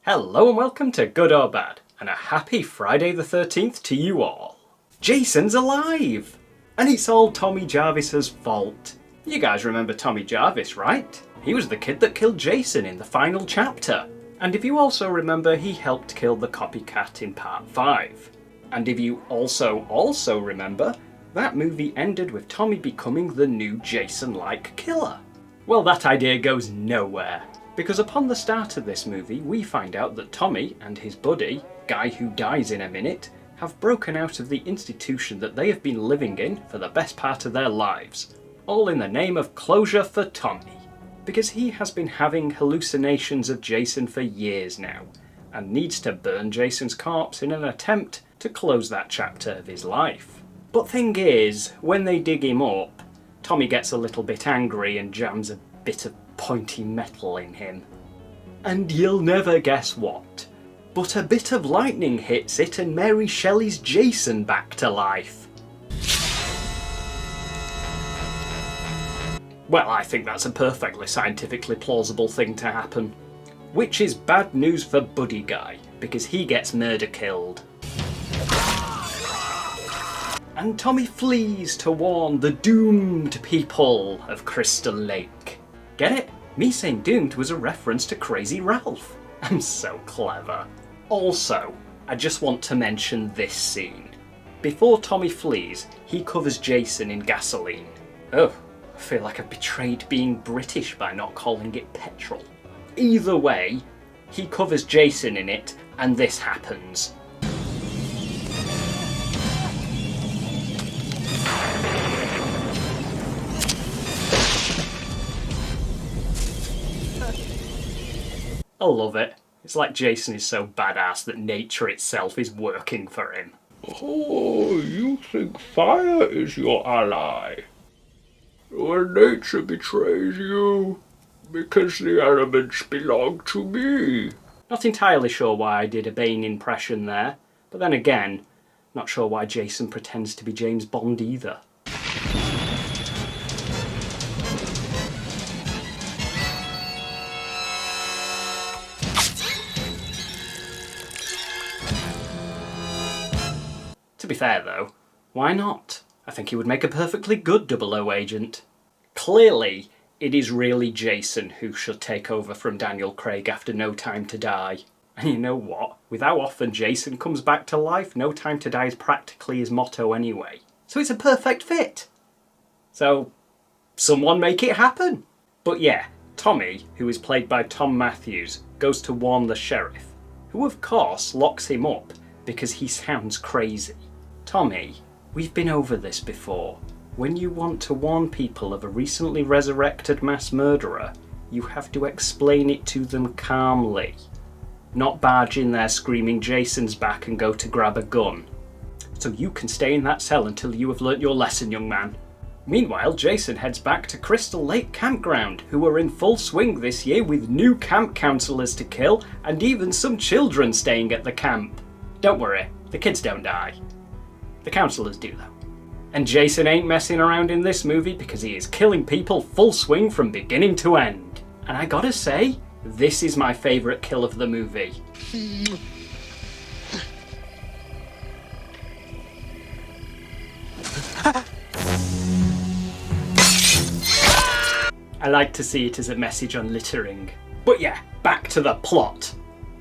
Hello and welcome to Good or Bad, and a happy Friday the 13th to you all. Jason's alive! And it's all Tommy Jarvis's fault. You guys remember Tommy Jarvis, right? He was the kid that killed Jason in the final chapter. And if you also remember, he helped kill the copycat in part 5. And if you also remember, that movie ended with Tommy becoming the new Jason-like killer. Well, that idea goes nowhere. Because upon the start of this movie, we find out that Tommy and his buddy, guy who dies in a minute, have broken out of the institution that they have been living in for the best part of their lives, all in the name of closure for Tommy. Because he has been having hallucinations of Jason for years now, and needs to burn Jason's corpse in an attempt to close that chapter of his life. But thing is, when they dig him up, Tommy gets a little bit angry and jams a bit of pointy metal in him. And you'll never guess what. But a bit of lightning hits it and Mary Shelley's Jason back to life. Well, I think that's a perfectly scientifically plausible thing to happen. Which is bad news for Buddy Guy, because he gets murder killed. And Tommy flees to warn the doomed people of Crystal Lake. Get it? Me saying doomed was a reference to Crazy Ralph. I'm so clever. Also, I just want to mention this scene. Before Tommy flees, he covers Jason in gasoline. Oh, I feel like I've betrayed being British by not calling it petrol. Either way, he covers Jason in it, and this happens. I love it. It's like Jason is so badass that nature itself is working for him. Oh, you think fire is your ally? Well, nature betrays you, because the elements belong to me. Not entirely sure why I did a Bane impression there, but then again, not sure why Jason pretends to be James Bond either. To be fair though, why not? I think he would make a perfectly good 00 agent. Clearly, it is really Jason who should take over from Daniel Craig after No Time to Die. And you know what? With how often Jason comes back to life, No Time to Die is practically his motto anyway. So it's a perfect fit. So, someone make it happen. But yeah, Tommy, who is played by Tom Matthews, goes to warn the sheriff, who of course locks him up because he sounds crazy. Tommy, we've been over this before. When you want to warn people of a recently resurrected mass murderer, you have to explain it to them calmly. Not barge in there screaming Jason's back and go to grab a gun. So you can stay in that cell until you have learnt your lesson, young man. Meanwhile, Jason heads back to Crystal Lake Campground, who are in full swing this year with new camp counselors to kill and even some children staying at the camp. Don't worry, the kids don't die. The counsellors do though. And Jason ain't messing around in this movie because he is killing people full swing from beginning to end. And I gotta say, this is my favourite kill of the movie. I like to see it as a message on littering. But yeah, back to the plot.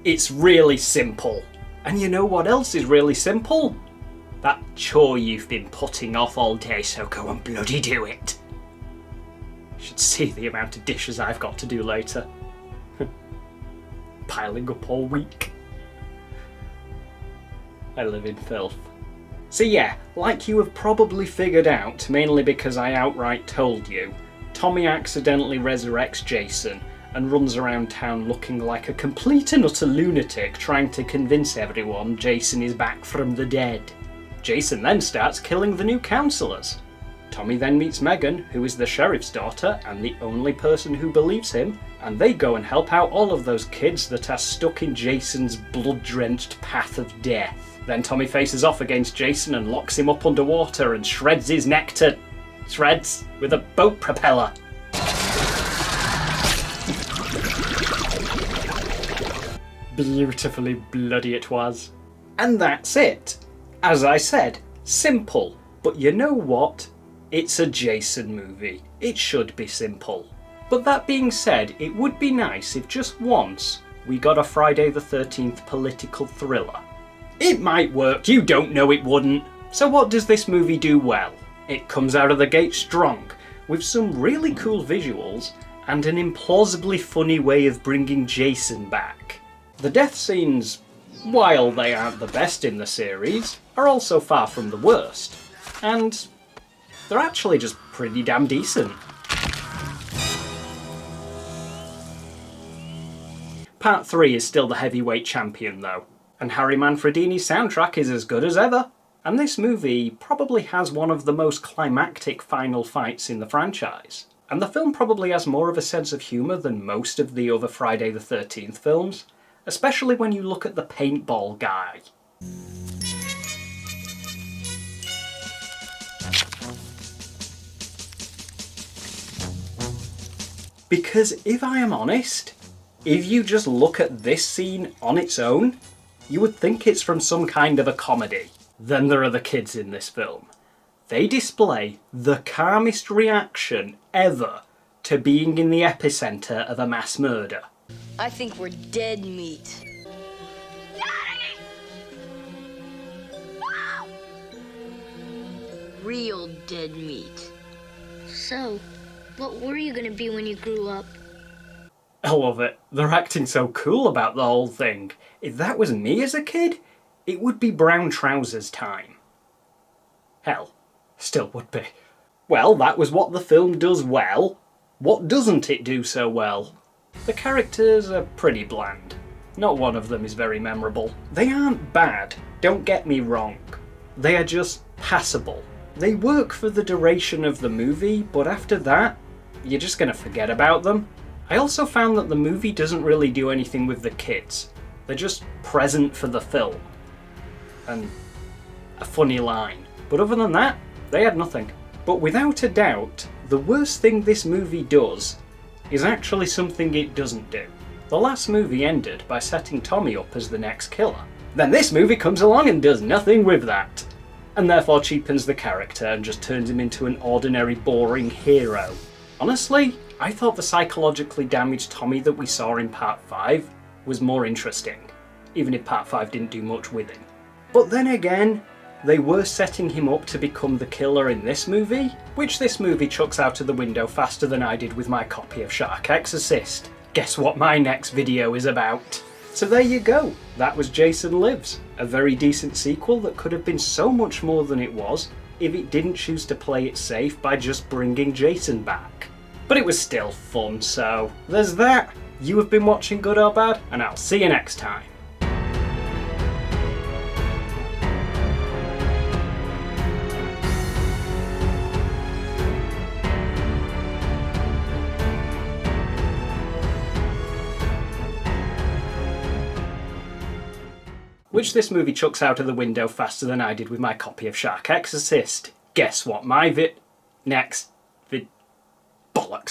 It's really simple. And you know what else is really simple? That chore you've been putting off all day, so go and bloody do it. You should see the amount of dishes I've got to do later. Piling up all week. I live in filth. So yeah, like you have probably figured out, mainly because I outright told you, Tommy accidentally resurrects Jason and runs around town looking like a complete and utter lunatic trying to convince everyone Jason is back from the dead. Jason then starts killing the new counsellors. Tommy then meets Megan, who is the sheriff's daughter and the only person who believes him, and they go and help out all of those kids that are stuck in Jason's blood-drenched path of death. Then Tommy faces off against Jason and locks him up underwater and shreds his neck to shreds with a boat propeller. beautifully bloody it was. And that's it. As I said, simple. But you know what? It's a Jason movie. It should be simple. But that being said, it would be nice if just once we got a Friday the 13th political thriller. It might work, you don't know it wouldn't. So what does this movie do well? It comes out of the gate strong, with some really cool visuals and an implausibly funny way of bringing Jason back. The death scenes, while they aren't the best in the series, are also far from the worst. And they're actually just pretty damn decent. Part 3 is still the heavyweight champion though, and Harry Manfredini's soundtrack is as good as ever. And this movie probably has one of the most climactic final fights in the franchise. And the film probably has more of a sense of humour than most of the other Friday the 13th films, especially when you look at the paintball guy. Because if I am honest, if you just look at this scene on its own, you would think it's from some kind of a comedy. Then there are the kids in this film. They display the calmest reaction ever to being in the epicentre of a mass murder. I think we're dead meat. Real dead meat. So, what were you gonna be when you grew up? I love it. They're acting so cool about the whole thing. If that was me as a kid, it would be brown trousers time. Hell, still would be. Well, that was what the film does well. What doesn't it do so well? The characters are pretty bland. Not one of them is very memorable. They aren't bad, don't get me wrong. They are just passable. They work for the duration of the movie, but after that, you're just gonna forget about them. I also found that the movie doesn't really do anything with the kids. They're just present for the film. And a funny line. But other than that, they had nothing. But without a doubt, the worst thing this movie does is actually something it doesn't do. The last movie ended by setting Tommy up as the next killer. Then this movie comes along and does nothing with that, and therefore cheapens the character and just turns him into an ordinary, boring hero. Honestly, I thought the psychologically damaged Tommy that we saw in Part 5 was more interesting, even if Part 5 didn't do much with him. But then again, they were setting him up to become the killer in this movie, which this movie chucks out of the window faster than I did with my copy of Shark Exorcist. Guess what my next video is about? So there you go, that was Jason Lives, a very decent sequel that could have been so much more than it was if it didn't choose to play it safe by just bringing Jason back. But it was still fun, so there's that. You have been watching Good or Bad, and I'll see you next time. Which this movie chucks out of the window faster than I did with my copy of Shark Exorcist. Guess what my next bollocks.